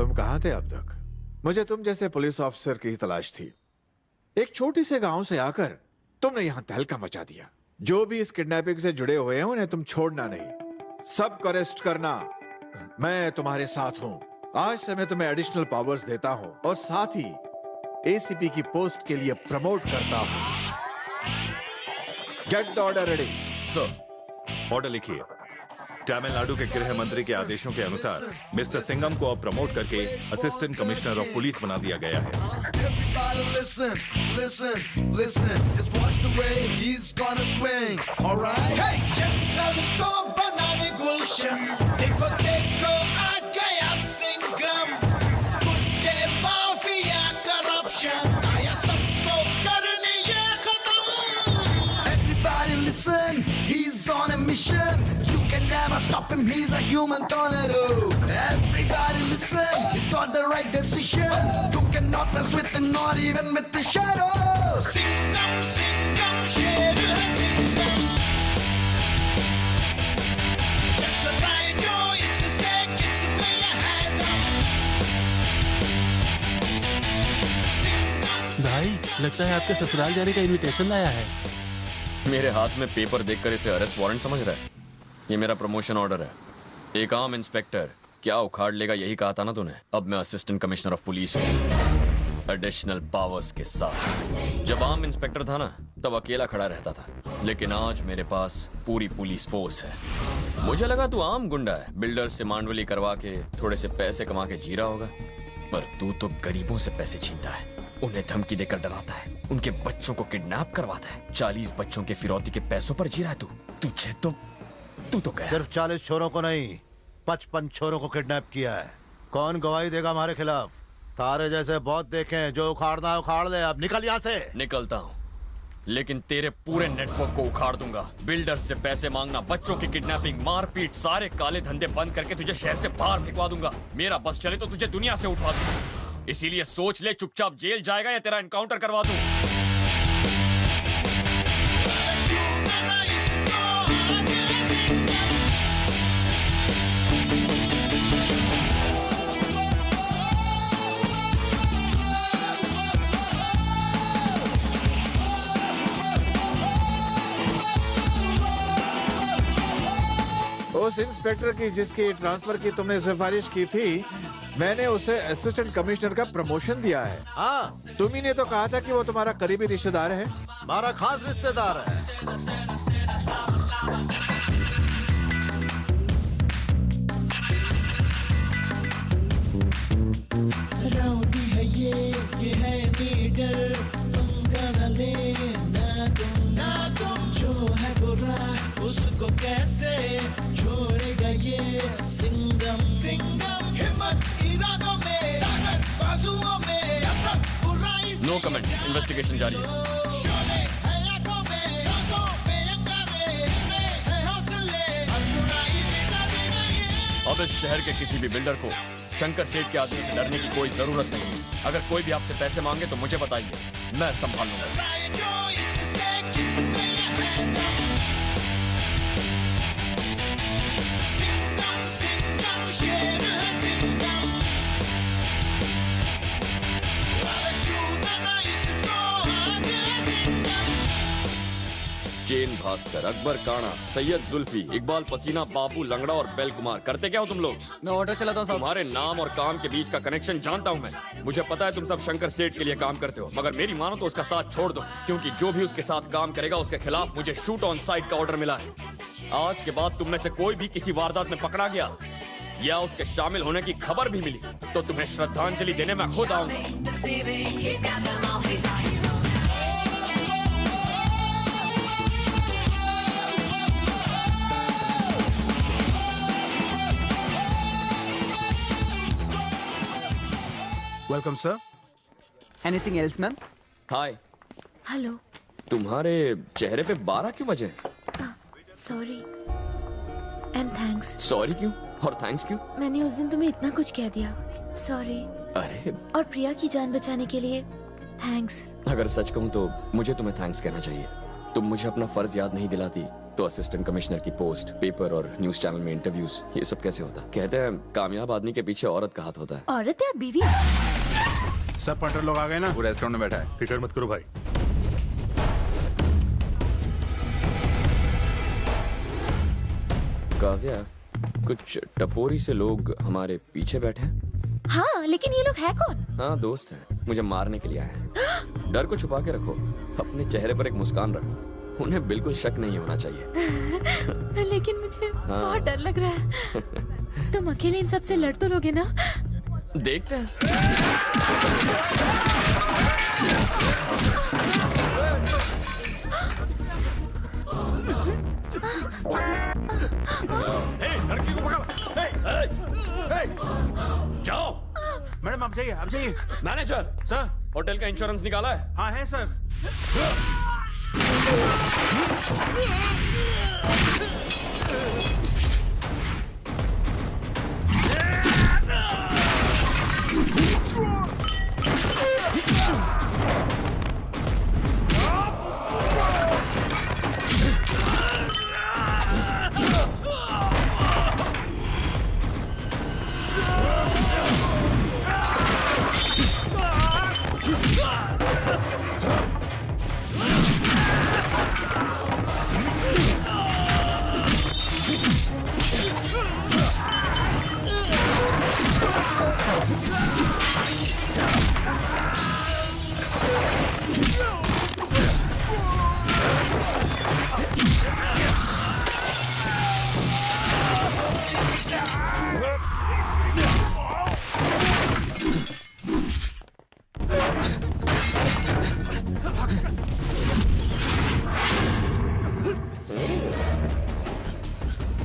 तुम कहाँ थे अब तक? मुझे तुम जैसे पुलिस ऑफिसर की तलाश थी। एक छोटे से गांव से आकर तुमने यहां तहलका मचा दिया। जो भी इस किडनैपिंग से जुड़े हुए हैं उन्हें तुम छोड़ना नहीं, सबको अरेस्ट करना। मैं तुम्हारे साथ हूं। आज से मैं तुम्हें एडिशनल पावर्स देता हूं और साथ ही एसीपी की पोस्ट के लिए प्रमोट करता हूं। Get the order ready. Sir, order लिखिए। तमिलनाडु के गृह मंत्री के आदेशों के अनुसार मिस्टर सिंघम को अब प्रमोट करके असिस्टेंट कमिश्नर ऑफ पुलिस बना दिया गया है। Everybody listen, listen, listen. Just watch the way he's gonna swing. All right. Hey, जंगल को बनाने गुलशन, देखो देखो आ गया सिंघम। गुंडे माफिया करप्शन, आया सबको करने ये खत्म। Everybody listen, he's on a mission. Can never stop him, he's a human tornado. Everybody listen, he's got the right decision. You cannot mess with him, not even with the shadows. Singham, Singham, शेर है Singham. टकराए जो इससे किसमें यह है दम. भाई, लगता है आपके ससुराल जाने का इनविटेशन आया है। मेरे हाथ में पेपर देखकर इसे अरेस्ट वारंट समझ रहा है? ये मेरा प्रमोशन ऑर्डर है। एक आम इंस्पेक्टर क्या उखाड़ लेगा, यही कहा था ना तूने। अब मैं असिस्टेंट कमिश्नर ऑफ पुलिस हूँ, एडिशनल पावर्स के साथ। जब आम इंस्पेक्टर था ना, तब अकेला खड़ा रहता था, लेकिन आज मेरे पास पूरी पुलिस फोर्स है। मुझे लगा तू आम गुंडा है, बिल्डर से मांडवली करवा के थोड़े से पैसे कमा के जी रहा होगा, पर तू तो गरीबों से पैसे छीनता है, उन्हें धमकी देकर डराता है, उनके बच्चों को किडनैप करवाता है। 40 बच्चों के फिरौती के पैसों पर जी रहा है तू। तुझे तो तू तो कह सिर्फ 40 छोरों को नहीं, 55 छोरों को किडनैप किया है। कौन गवाही देगा हमारे खिलाफ? तारे जैसे बहुत देखे हैं, जो उखाड़ना है उखाड़ ले। अब निकल यहाँ से। निकलता हूँ, लेकिन तेरे पूरे नेटवर्क को उखाड़ दूंगा। बिल्डर से पैसे मांगना, बच्चों की किडनैपिंग, मारपीट, सारे काले धंधे बंद करके तुझे शहर से बाहर फेंकवा दूंगा। मेरा बस चले तो तुझे दुनिया से उठवा दूंगा। इसीलिए सोच ले, चुपचाप जेल जाएगा या तेरा एनकाउंटर करवा दूं। उस इंस्पेक्टर की जिसकी ट्रांसफर की तुमने सिफारिश की थी, मैंने उसे असिस्टेंट कमिश्नर का प्रमोशन दिया है। हाँ, तुम ही ने तो कहा था कि वो तुम्हारा करीबी रिश्तेदार है। हमारा खास रिश्तेदार है। राउडी है ये है लीडर। पंगा न लेना तुम, जो है बुरा उसको कैसे छोड़ेगा ये सिंघम। सिंघम हिम्मत इरादों में, ताकत बाजुओं में, नफरत बुराई से। नो कमेंट, इन्वेस्टिगेशन जारी है। शोले है आंखों में, सांसों पे अंगारे, में है हौसले, हर बुराई मिटा देना ये। अब इस शहर के किसी भी बिल्डर को शंकर सेठ के आदमी से डरने की कोई जरूरत नहीं। अगर कोई भी आपसे पैसे मांगे तो मुझे बताइए, मैं संभाल लूंगा। चेन भास्कर, अकबर काना, सैयद जुल्फी, इकबाल पसीना, बाबू लंगड़ा और बेल कुमार। करते क्या हो तुम लोग? मैं ऑर्डर चलाता हूँ। तुम्हारे नाम और काम के बीच का कनेक्शन जानता हूँ मैं। मुझे पता है तुम सब शंकर सेठ के लिए काम करते हो, मगर मेरी मानो तो उसका साथ छोड़ दो, क्योंकि जो भी उसके साथ काम करेगा उसके खिलाफ मुझे शूट ऑन साइट का ऑर्डर मिला है। आज के बाद तुम में से कोई भी किसी वारदात में पकड़ा गया या उसके शामिल होने की खबर भी मिली तो तुम्हें श्रद्धांजलि देने मैं खुद आऊंगा। Welcome sir. Anything else ma'am? Hi. Hello. तुम्हारे चेहरे पे 12 क्यों बजे? Sorry and thanks. सॉरी क्यों और थैंक्स क्यों? मैंने उस दिन तुम्हें इतना कुछ कह दिया, सॉरी। अरे, और प्रिया की जान बचाने के लिए थैंक्स। अगर सच कहूँ तो मुझे तुम्हें थैंक्स कहना चाहिए। तुम मुझे अपना फर्ज याद नहीं दिलाती तो असिस्टेंट कमिश्नर की पोस्ट, पेपर और न्यूज चैनल में इंटरव्यूज, ये सब कैसे होता? कहते हैं कामयाब आदमी के पीछे औरत का हाथ होता है। औरत या बीवी? सब पंटर लोग आ गए ना? वो रेस्टोरेंट में बैठा है। फिक्र मत करो भाई। काव्या, कुछ टपोरी से लोग हमारे पीछे बैठे हैं। हाँ, लेकिन ये लोग है कौन? हाँ, दोस्त हैं, मुझे मारने के लिए आए हैं। डर को छुपा के रखो, अपने चेहरे पर एक मुस्कान रखो, उन्हें बिल्कुल शक नहीं होना चाहिए। लेकिन मुझे बहुत डर लग रहा है। तुम अकेले इन सब से लड़ तो लोगे ना? देखते हैं। लड़की को पकड़। जाओ। मैडम आप जाइए। मैनेजर सर, होटल का इंश्योरेंस निकाला है? हाँ है सर।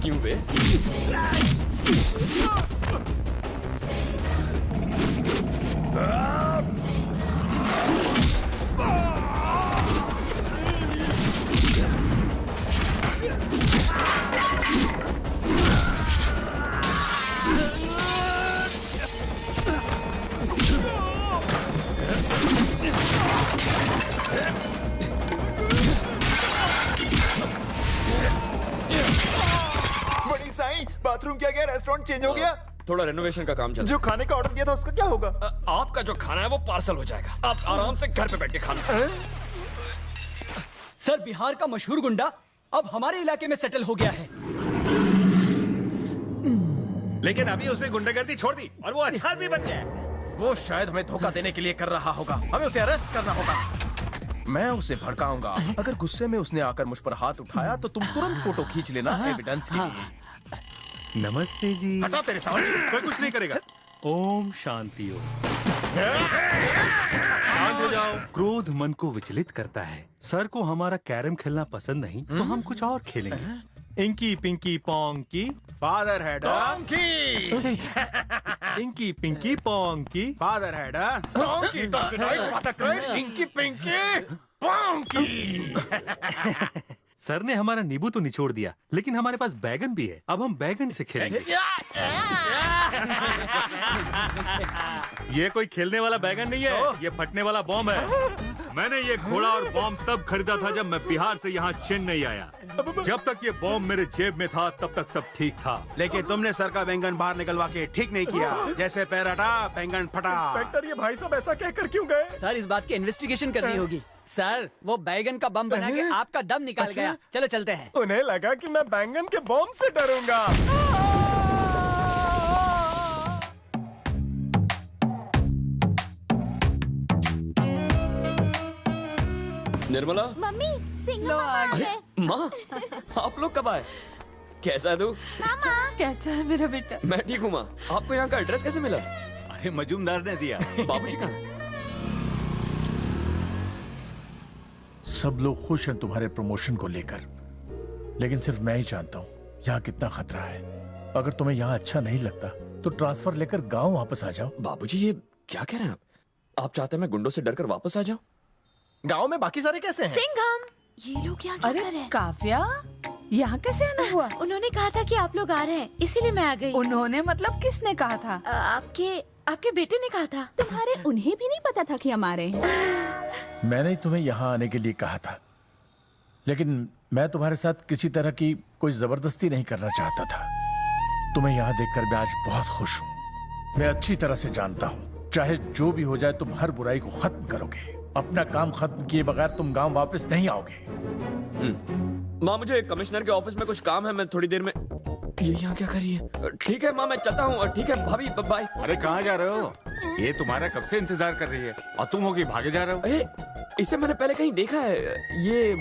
क्यों बे? बाथरूम क्या गया? रेस्टोरेंट चेंज हो गया? थोड़ा रेनोवेशन का काम चल रहा है। जो खाने का ऑर्डर दिया था उसका क्या होगा? आपका जो खाना है वो पार्सल हो जाएगा, आप आराम से घर पे बैठ के खाना। सर, बिहार का मशहूर गुंडा अब हमारे इलाके में सेटल हो गया है। लेकिन अभी उसने गुंडागर्दी छोड़ दी और वो अच्छा आदमी बन गया है। वो शायद हमें धोखा देने के लिए कर रहा होगा। हमें उसे अरेस्ट करना होगा। मैं उसे भड़काऊंगा। अगर गुस्से में उसने आकर मुझ पर हाथ उठाया तो तुम तुरंत फोटो खींच लेना एविडेंस के लिए। नमस्ते जी। हटा तेरे सामने। कोई कुछ नहीं करेगा। ओम शांति ओम। शांत हो जाओ। क्रोध मन को विचलित करता है। सर को हमारा कैरम खेलना पसंद नहीं तो हम कुछ और खेलेंगे। Inky pinky ponky father had. Inky pinky ponky father had. Inky pinky ponky. Sir ने हमारा नींबू तो निचोड़ दिया, लेकिन हमारे पास बैगन भी है। अब हम बैगन से खेलेंगे। ये कोई खेलने वाला बैगन नहीं है, ये फटने वाला बॉम्ब है। मैंने ये घोड़ा और बॉम्ब तब खरीदा था जब मैं बिहार से यहाँ चेन्नई आया। जब तक ये बॉम्ब मेरे जेब में था तब तक सब ठीक था। लेकिन तुमने सर का बैंगन बाहर निकलवा के ठीक नहीं किया। जैसे पैर हटा बैंगन फटा। इंस्पेक्टर, ये भाई साहब ऐसा कहकर क्यों गए? सर, इस बात की इन्वेस्टिगेशन करनी होगी। सर, वो बैगन का बम बना के आपका दम निकाल गया। चलो चलते हैं। उन्हें लगा कि मैं बैंगन के बॉम्ब से डरूंगा। निर्मला। मम्मी, सिंघम मामा आ गए। माँ, आप लोग कब आए? कैसा है तू? मामा, कैसा है मेरा बेटा? मैं ठीक हूँ माँ। आपको यहाँ का एड्रेस कैसे मिला? अरे मजूमदार ने दिया। बाबूजी कहाँ हैं? सब लोग खुश हैं तुम्हारे प्रमोशन को लेकर, लेकिन सिर्फ मैं ही जानता हूँ यहाँ कितना खतरा है। अगर तुम्हें यहाँ अच्छा नहीं लगता तो ट्रांसफर लेकर गांव वापस आ जाओ। बाबूजी, ये क्या कह रहे हैं आप? आप चाहते हैं मैं गुंडों से डरकर वापस आ जाऊं? गांव में बाकी सारे कैसे हैं? सिंघम, ये लोग यहाँ क्या कर रहे हैं? काव्या, यहाँ कैसे आना हुआ? उन्होंने कहा था कि आप लोग आ रहे हैं, इसीलिए मैं आ गई। उन्होंने मतलब किसने कहा था? आपके बेटे ने कहा था। तुम्हारे उन्हें भी नहीं पता था कि हम आ रहे हैं। मैंने तुम्हें यहाँ आने के लिए कहा था, लेकिन मैं तुम्हारे साथ किसी तरह की कोई जबरदस्ती नहीं करना चाहता था। तुम्हें यहाँ देखकर मैं आज बहुत खुश हूँ। मैं अच्छी तरह से जानता हूँ चाहे जो भी हो जाए तुम हर बुराई को खत्म करोगे। अपना काम खत्म किए बगैर तुम गांव वापस नहीं आओगे। माँ मुझे कमिश्नर के ऑफिस में कुछ काम है, मैं थोड़ी देर में। ये यहाँ क्या कर रही है? ठीक है माँ मैं चलता हूँ। ठीक है भाभी बाय। अरे कहाँ जा रहे हो? ये तुम्हारा कब से इंतजार कर रही है और तुम होगी भागे जा रहे हो। इसे मैंने पहले कहीं देखा है। ये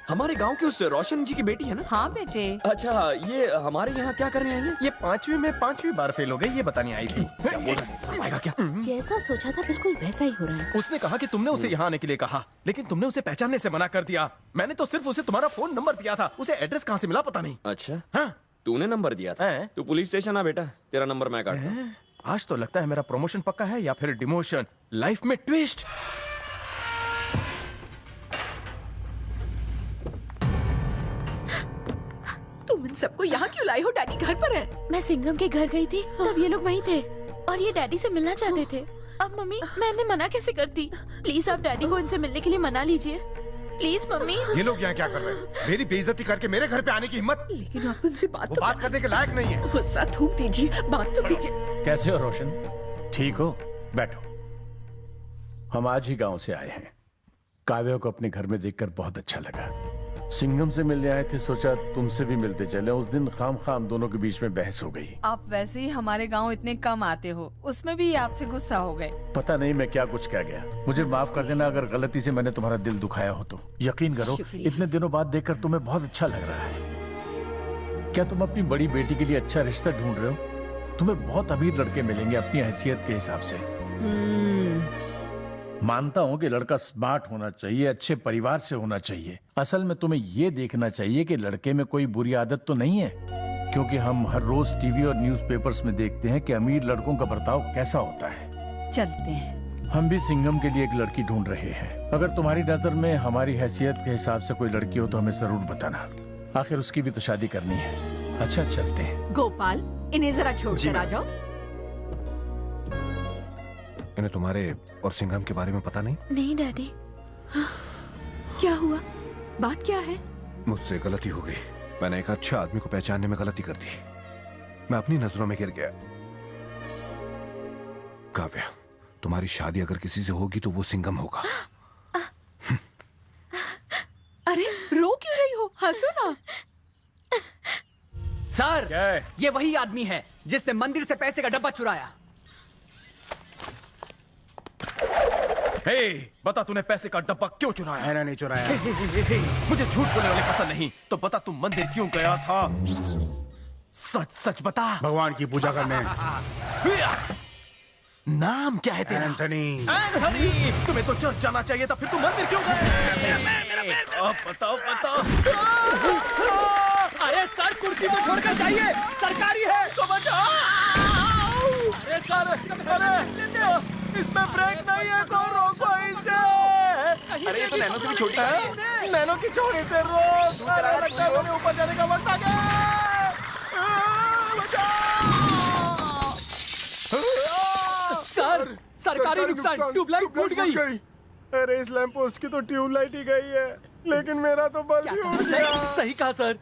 हमारे गांव के उस रोशन जी की बेटी है ना? हाँ बेटे। अच्छा ये हमारे यहाँ क्या कर रहे हैं? ये 5वीं में 5वीं बार फेल हो गई, ये बताने आई थी। क्या बोल रहा है? क्या? जैसा सोचा था बिल्कुल वैसा ही हो रहा है। उसने कहा कि तुमने उसे यहाँ आने के लिए कहा, लेकिन तुमने उसे पहचानने से मना कर दिया। मैंने तो सिर्फ उसे तुम्हारा फोन नंबर दिया था, उसे एड्रेस कहाँ से मिला पता नहीं। अच्छा हाँ तूने नंबर दिया था? तू पुलिस स्टेशन आ बेटा, तेरा नंबर मैं काटता हूँ। आज तो लगता है मेरा प्रमोशन पक्का है या फिर डिमोशन। लाइफ में ट्विस्ट। तुम इन सबको यहाँ क्यों लाई हो? डैडी घर पर है। मैं सिंघम के घर गई थी तब ये लोग वहीं थे और ये डैडी से मिलना चाहते थे। अब मम्मी मैंने मना कैसे करती? प्लीज आप डैडी को इनसे मिलने के लिए मना लीजिए प्लीज मम्मी। ये लोग यहाँ क्या कर रहे हैं? मेरी बेइज्जती करके मेरे घर पे आने की हिम्मत? लेकिन आप उनसे बात करने के लायक नहीं है। गुस्सा थूक दीजिए, बात तो कीजिए। कैसे हो रोशन? ठीक हो? बैठो। हम आज ही गांव से आए हैं। काव्या को अपने घर में देखकर बहुत अच्छा लगा। सिंघम से मिलने आए थे, सोचा तुमसे भी मिलते चले। उस दिन खाम दोनों के बीच में बहस हो गई। आप वैसे ही हमारे गांव इतने कम आते हो, उसमें भी आपसे गुस्सा हो गए। पता नहीं मैं क्या कुछ कह गया। मुझे माफ कर देना अगर गलती से मैंने तुम्हारा दिल दुखाया हो तो। यकीन करो इतने दिनों बाद देखकर तुम्हें बहुत अच्छा लग रहा है। क्या तुम अपनी बड़ी बेटी के लिए अच्छा रिश्ता ढूंढ रहे हो? तुम्हें बहुत अमीर लड़के मिलेंगे अपनी हैसियत के हिसाब से। मानता हूं कि लड़का स्मार्ट होना चाहिए, अच्छे परिवार से होना चाहिए। असल में तुम्हें यह देखना चाहिए कि लड़के में कोई बुरी आदत तो नहीं है, क्योंकि हम हर रोज टीवी और न्यूज़पेपर्स में देखते हैं कि अमीर लड़कों का बर्ताव कैसा होता है। चलते हैं। हम भी सिंघम के लिए एक लड़की ढूंढ रहे हैं। अगर तुम्हारी नजर में हमारी हैसियत के हिसाब से कोई लड़की हो तो हमें जरूर बताना। आखिर उसकी भी तो शादी करनी है। अच्छा चलते हैं। गोपाल इन्हें जरा छोड़कर आ जाओ। इन्हें तुम्हारे और सिंघम के बारे में पता नहीं? नहीं डैडी। क्या हुआ? बात क्या है? मुझसे गलती हो गई। मैंने एक अच्छा आदमी को पहचानने में गलती कर दी। मैं अपनी नजरों में गिर गया। काव्या, तुम्हारी शादी अगर किसी से होगी तो वो सिंघम होगा। अरे रो क्यों रही हो? हंसो ना। सर ये वही आदमी है जिसने मंदिर से पैसे का डब्बा चुराया। हे, बता तूने पैसे का डब्बा क्यों चुराया? मैंने नहीं चुराया। मुझे झूठ बोलने वाले पसंद नहीं। तो बता तू मंदिर क्यों गया था? सच सच बता। भगवान की पूजा करने। नाम क्या है तेरा? एंथनी। एंथनी, तुम्हें तो चर्च जाना चाहिए था, फिर तू मंदिर क्यों गया? बताओ बताओ। अरे सर कुर्सी तो छोड़कर जाइए, सरकारी है तो बचाओ। अरे सर, अरे इसमें ब्रेक नहीं है, को रोको इसे। अरे ये तो नैनो से भी छोटी है। नैनो की छोड़ी से रोक। लगता है मेरे ऊपर जाने का वक्त आ गया। सर सरकारी नुकसान, ट्यूबलाइट फूट गई। अरे इस लैंप पोस्ट की तो ट्यूबलाइट ही गई है, लेकिन मेरा तो बल्ब ही उड़ गया। सही कहा सर,